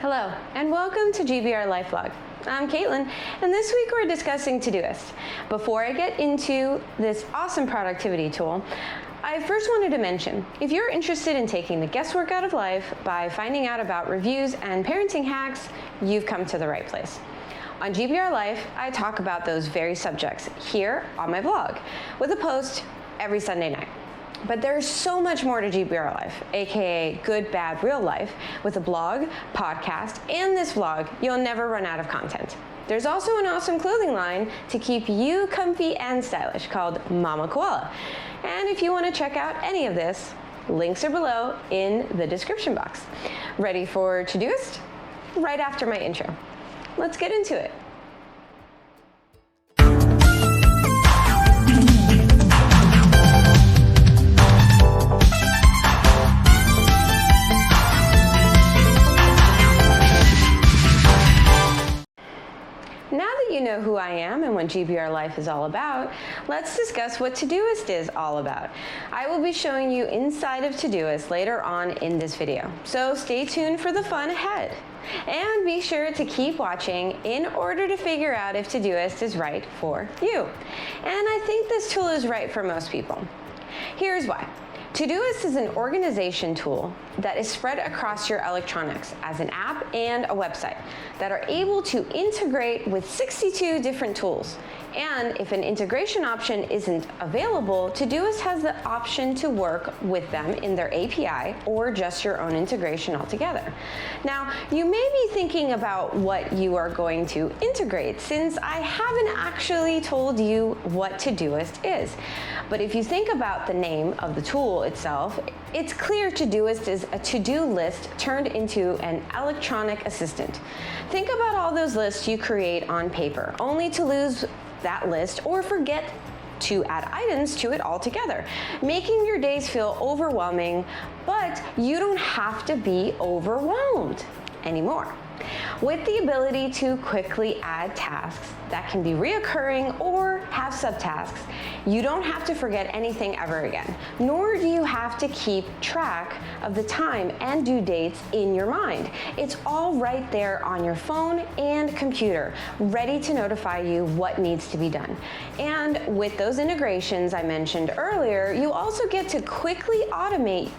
Hello, and welcome to GBR Life Vlog. I'm Caitlin, and this week we're discussing Todoist. Before I get into this awesome productivity tool, I first wanted to mention, if you're interested in taking the guesswork out of life by finding out about reviews and parenting hacks, you've come to the right place. On GBR Life, I talk about those very subjects here on my blog, with a post every Sunday night. But there's so much more to GBR Life, aka Good, Bad, Real Life, with a blog, podcast, and this vlog. You'll never run out of content. There's also an awesome clothing line to keep you comfy and stylish called Mama Koala. And if you want to check out any of this, links are below in the description box. Ready for Todoist? Right after my intro. Let's get into it. Now that you know who I am and what GBR Life is all about, let's discuss what Todoist is all about. I will be showing you inside of Todoist later on in this video, so stay tuned for the fun ahead. And be sure to keep watching in order to figure out if Todoist is right for you. And I think this tool is right for most people. Here's why. Todoist is an organization tool that is spread across your electronics as an app and a website that are able to integrate with 62 different tools. And if an integration option isn't available, Todoist has the option to work with them in their API or just your own integration altogether. Now, you may be thinking about what you are going to integrate, since I haven't actually told you what Todoist is. But if you think about the name of the tool itself, it's clear Todoist is a to-do list turned into an electronic assistant. Think about all those lists you create on paper, only to lose that list or forget to add items to it altogether, making your days feel overwhelming, but you don't have to be overwhelmed anymore. With the ability to quickly add tasks that can be reoccurring or have subtasks, you don't have to forget anything ever again, nor do you have to keep track of the time and due dates in your mind. It's all right there on your phone and computer, ready to notify you what needs to be done. And with those integrations I mentioned earlier, you also get to quickly automate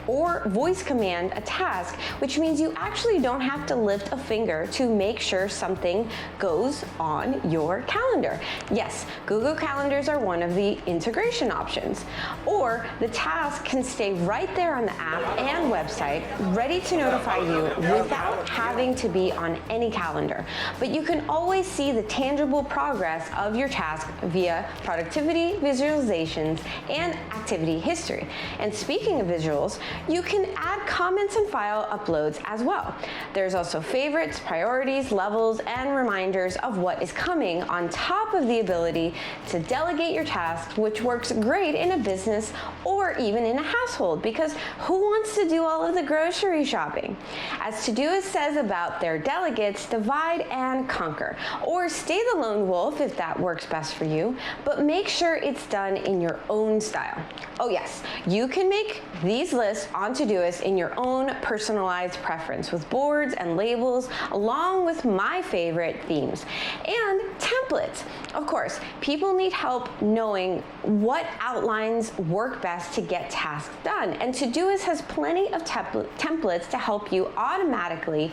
or voice command a task, which means you actually don't have to lift a finger to make sure something goes on your calendar. Yes, Google Calendars are one of the integration options. Or the task can stay right there on the app and website, ready to notify you without having to be on any calendar. But you can always see the tangible progress of your task via productivity visualizations and activity history. And speaking of visuals, you can add comments and file uploads as well. There's also favorites, priorities, levels, and reminders of what is coming, on top of the ability to delegate your tasks, which works great in a business or even in a household, because who wants to do all of the grocery shopping? As Todoist says about their delegates, divide and conquer, or stay the lone wolf if that works best for you, but make sure it's done in your own style. Oh yes, you can make these lists on Todoist in your own personalized preference with boards and labels, along with my favorite themes and templates. Of course, people need help knowing what outlines work best to get tasks done, and Todoist has plenty of templates to help you automatically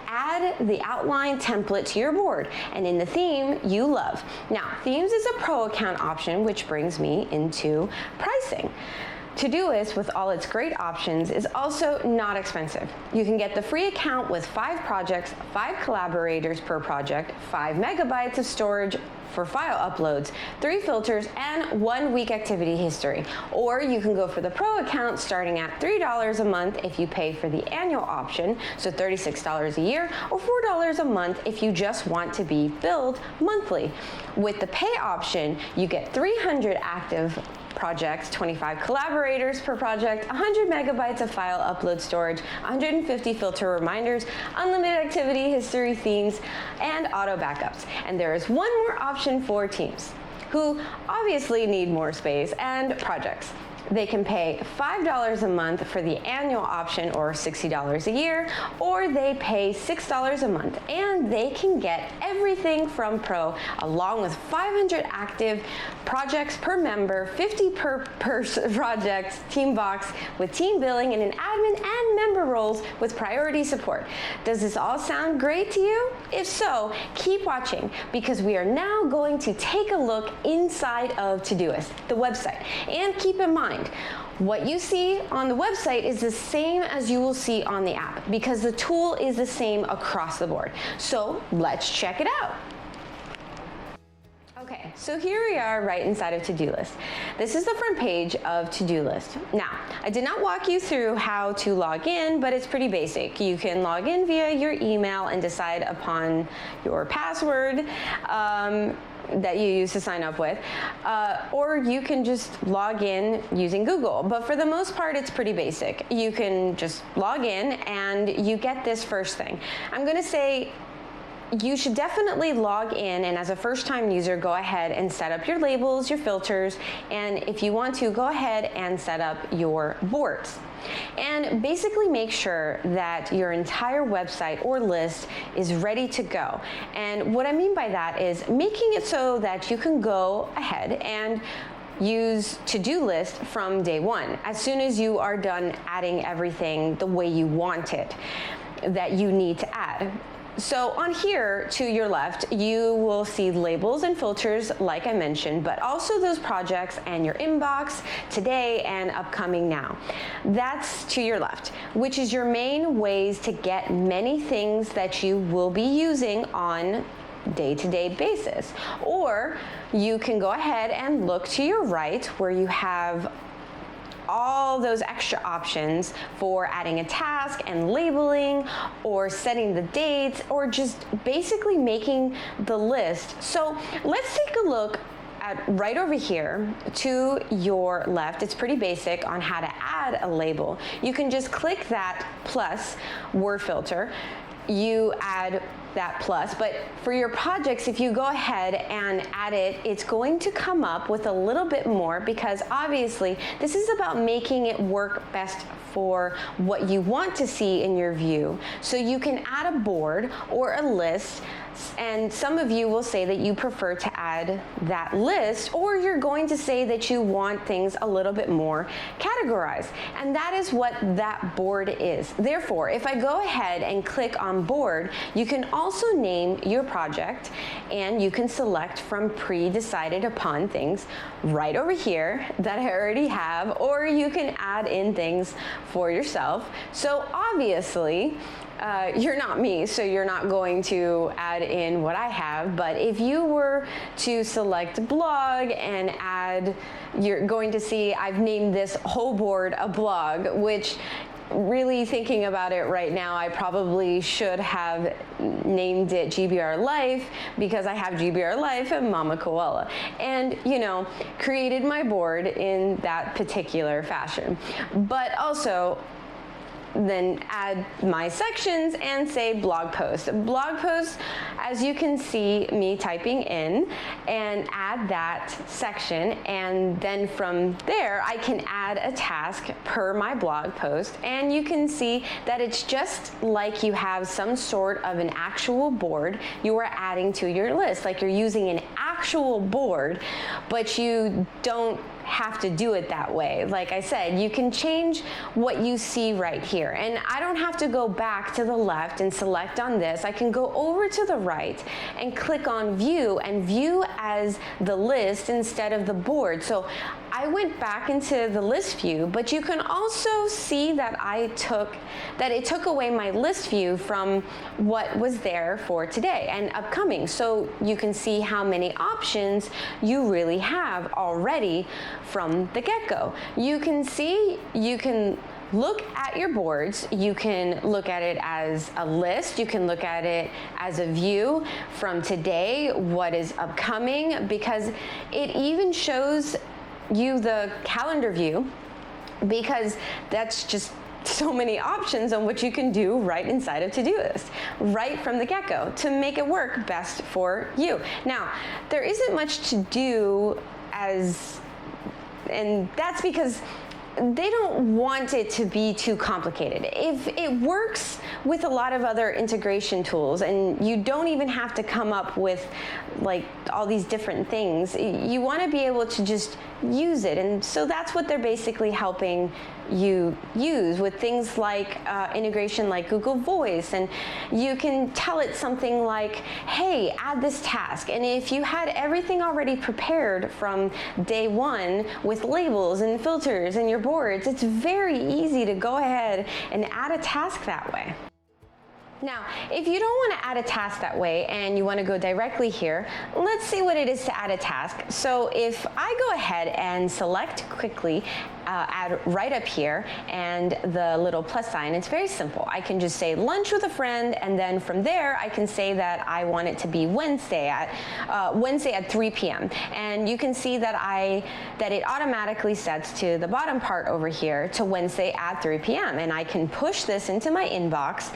add the outline template to your board and in the theme you love. Now, themes is a pro account option, which brings me into pricing. Todoist, with all its great options, is also not expensive. You can get the free account with 5 projects, 5 collaborators per project, 5 megabytes of storage for file uploads, 3 filters, and 1 week activity history. Or you can go for the pro account starting at $3 a month if you pay for the annual option, so $36 a year, or $4 a month if you just want to be billed monthly. With the pay option, you get 300 active projects, 25 collaborators per project, 100 megabytes of file upload storage, 150 filter reminders, unlimited activity history themes, and auto backups. And there is one more option for teams who obviously need more space and projects. They can pay $5 a month for the annual option, or $60 a year, or they pay $6 a month, and they can get everything from Pro, along with 500 active projects per member, 50 per project, team box with team billing, and an admin and member roles with priority support. Does this all sound great to you? If so, keep watching, because we are now going to take a look inside of Todoist, the website. And keep in mind, what you see on the website is the same as you will see on the app, because the tool is the same across the board. So let's check it out. Okay, so here we are right inside of Todoist. This is the front page of Todoist. Now, I did not walk you through how to log in, but it's pretty basic. You can log in via your email and decide upon your password that you use to sign up with, or you can just log in using Google. But for the most part, it's pretty basic. You can just log in and you get this first thing. I'm going to say you should definitely log in, and as a first-time user, go ahead and set up your labels, your filters, and if you want to, go ahead and set up your boards. And basically make sure that your entire website or list is ready to go. And what I mean by that is making it so that you can go ahead and use Todoist from day one, as soon as you are done adding everything the way you want it that you need to add. So on here to your left, you will see labels and filters like I mentioned, but also those projects and your inbox, today and upcoming now. That's to your left, which is your main ways to get many things that you will be using on day-to-day basis. Or you can go ahead and look to your right, where you have all those extra options for adding a task and labeling, or setting the dates, or just basically making the list. So let's take a look at right over here to your left. It's pretty basic on how to add a label. You can just click that plus word filter. You add that plus, but for your projects, if you go ahead and add it, it's going to come up with a little bit more, because obviously this is about making it work best for what you want to see in your view. So you can add a board or a list, and some of you will say that you prefer to add that list, or you're going to say that you want things a little bit more categorized, and that is what that board is. Therefore, if I go ahead and click on board, you can also name your project, and you can select from pre-decided upon things right over here that I already have, or you can add in things for yourself. So obviously, you're not me, so you're not going to add in what I have, but if you were to select blog and add, you're going to see I've named this whole board a blog, which, really thinking about it right now, I probably should have named it GBR Life, because I have GBR Life and Mama Koala, and created my board in that particular fashion. But also then add my sections and say blog post. Blog post, as you can see me typing in, and add that section, and then from there I can add a task per my blog post, and you can see that it's just like you have some sort of an actual board you are adding to your list, like you're using an actual board, but you don't have to do it that way. Like I said, you can change what you see right here, and I don't have to go back to the left and select on this. I can go over to the right and click on view, and view as the list instead of the board. So I went back into the list view, but you can also see that it took away my list view from what was there for today and upcoming. So you can see how many options you really have already from the get-go. You can see, you can look at your boards, you can look at it as a list, you can look at it as a view from today, what is upcoming, because it even shows you the calendar view, because that's just so many options on what you can do right inside of Todoist, right from the get-go, to make it work best for you. Now, there isn't much to do and that's because they don't want it to be too complicated. If it works with a lot of other integration tools and you don't even have to come up with like all these different things, you want to be able to just use it. And so that's what they're basically helping you use with things like integration like Google Voice, and you can tell it something like, hey, add this task. And if you had everything already prepared from day one with labels and filters and your boards, it's very easy to go ahead and add a task that way. Now, if you don't want to add a task that way and you want to go directly here, let's see what it is to add a task. So if I go ahead and select quickly, add right up here and the little plus sign, it's very simple. I can just say lunch with a friend, and then from there I can say that I want it to be Wednesday at 3 p.m. And you can see that it automatically sets to the bottom part over here to Wednesday at 3 p.m. And I can push this into my inbox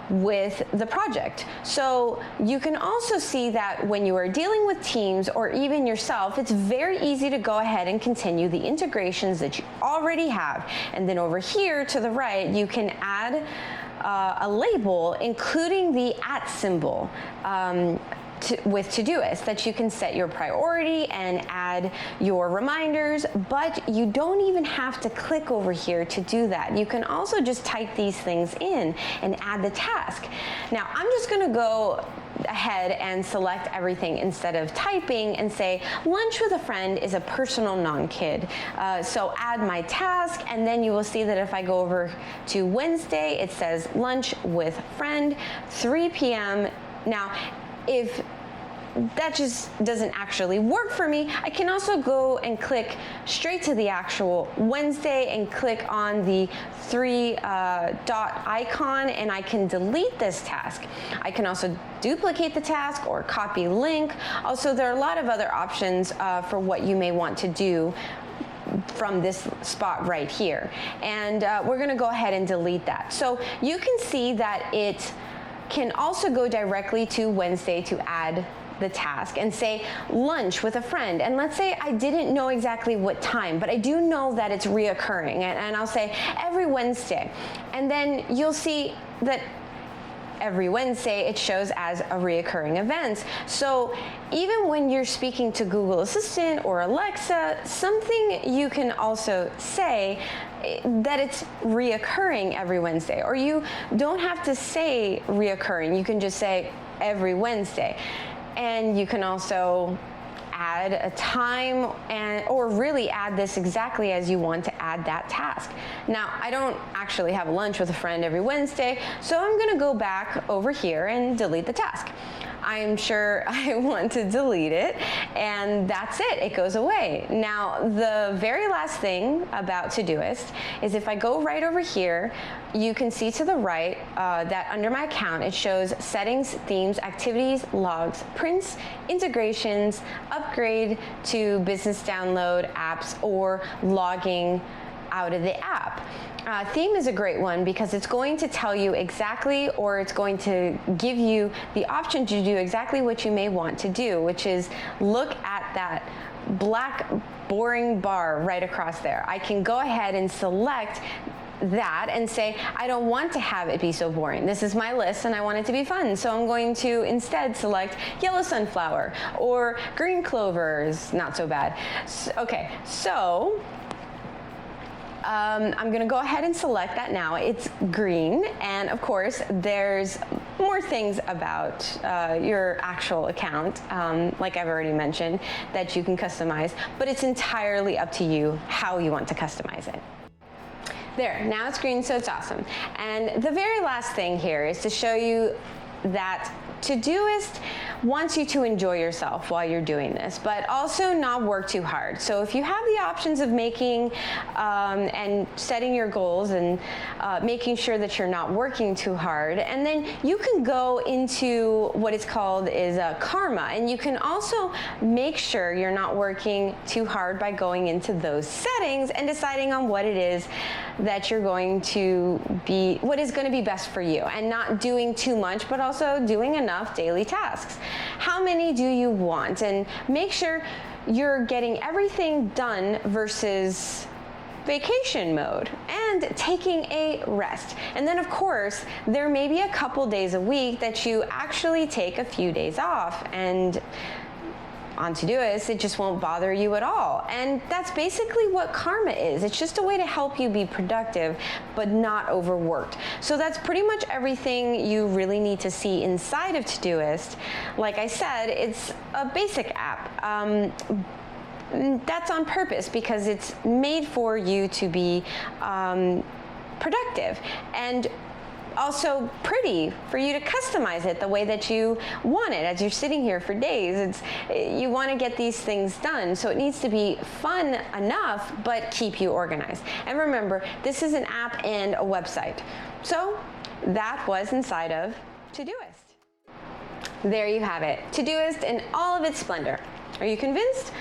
with the project. So you can also see that when you are dealing with teams or even yourself, it's very easy to go ahead and continue the integrations that you already have. And then over here to the right, you can add a label, including the @ symbol. With Todoist, that you can set your priority and add your reminders, but you don't even have to click over here to do that. You can also just type these things in and add the task. Now, I'm just going to go ahead and select everything instead of typing and say lunch with a friend is a personal non-kid. So add my task, and then you will see that if I go over to Wednesday, it says lunch with friend, 3 p.m. Now, if that just doesn't actually work for me, I can also go and click straight to the actual Wednesday and click on the 3 dot icon, and I can delete this task. I can also duplicate the task or copy link. Also, there are a lot of other options for what you may want to do from this spot right here. And we're going to go ahead and delete that. So you can see that it can also go directly to Wednesday to add the task and say lunch with a friend. And let's say I didn't know exactly what time, but I do know that it's reoccurring, and I'll say every Wednesday. And then you'll see that every Wednesday it shows as a reoccurring event. So even when you're speaking to Google Assistant or Alexa, something you can also say that it's reoccurring every Wednesday, or you don't have to say reoccurring, you can just say every Wednesday. And you can also add a time or really add this exactly as you want to add that task. Now, I don't actually have lunch with a friend every Wednesday, so I'm going to go back over here and delete the task. I'm sure I want to delete it, and that's it. It goes away. Now, the very last thing about Todoist is if I go right over here, you can see to the right that under my account, it shows settings, themes, activities, logs, prints, integrations, upgrade to business download apps, or logging out of the app. Theme is a great one because it's going to tell you exactly, or it's going to give you the option to do exactly what you may want to do, which is look at that black boring bar right across there. I can go ahead and select that and say, I don't want to have it be so boring. This is my list and I want it to be fun. So I'm going to instead select yellow sunflower, or green clover is not so bad. Okay, so I'm going to go ahead and select that now. It's green, and of course there's more things about your actual account, like I've already mentioned, that you can customize, but it's entirely up to you how you want to customize it. There, now it's green, so it's awesome. And the very last thing here is to show you that Todoist wants you to enjoy yourself while you're doing this, but also not work too hard. So if you have the options of making and setting your goals and making sure that you're not working too hard, and then you can go into what is called karma, and you can also make sure you're not working too hard by going into those settings and deciding on what it is that you're going to be, what is going to be best for you, and not doing too much, but also doing enough daily tasks. How many do you want? And make sure you're getting everything done versus vacation mode and taking a rest. And then of course, there may be a couple days a week that you actually take a few days off, and on Todoist, it just won't bother you at all. And that's basically what Karma is. It's just a way to help you be productive, but not overworked. So that's pretty much everything you really need to see inside of Todoist. Like I said, it's a basic app. That's on purpose because it's made for you to be productive and also pretty for you to customize it the way that you want it. As you're sitting here for days, you want to get these things done, so it needs to be fun enough but keep you organized. And remember, this is an app and a website. So that was inside of Todoist. There you have it, Todoist in all of its splendor. Are you convinced?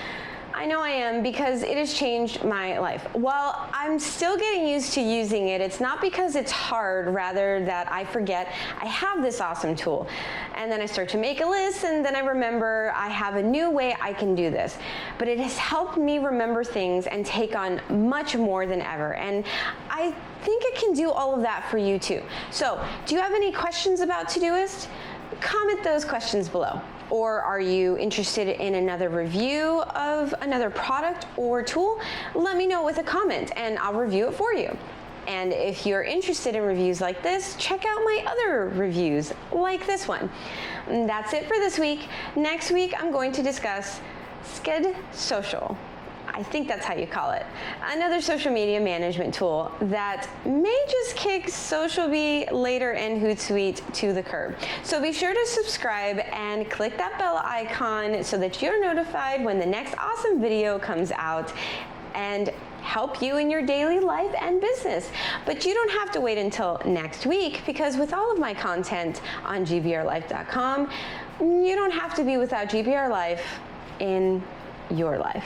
I know I am, because it has changed my life. While I'm still getting used to using it, it's not because it's hard, rather that I forget I have this awesome tool. And then I start to make a list, and then I remember I have a new way I can do this. But it has helped me remember things and take on much more than ever. And I think it can do all of that for you too. So, do you have any questions about Todoist? Comment those questions below. Or are you interested in another review of another product or tool? Let me know with a comment and I'll review it for you. And if you're interested in reviews like this, check out my other reviews like this one. And that's it for this week. Next week, I'm going to discuss Sked Social. I think that's how you call it. Another social media management tool that may just kick Social Bee later and Hootsuite to the curb. So be sure to subscribe and click that bell icon so that you're notified when the next awesome video comes out and help you in your daily life and business. But you don't have to wait until next week, because with all of my content on gbrlife.com, you don't have to be without GBR Life in your life.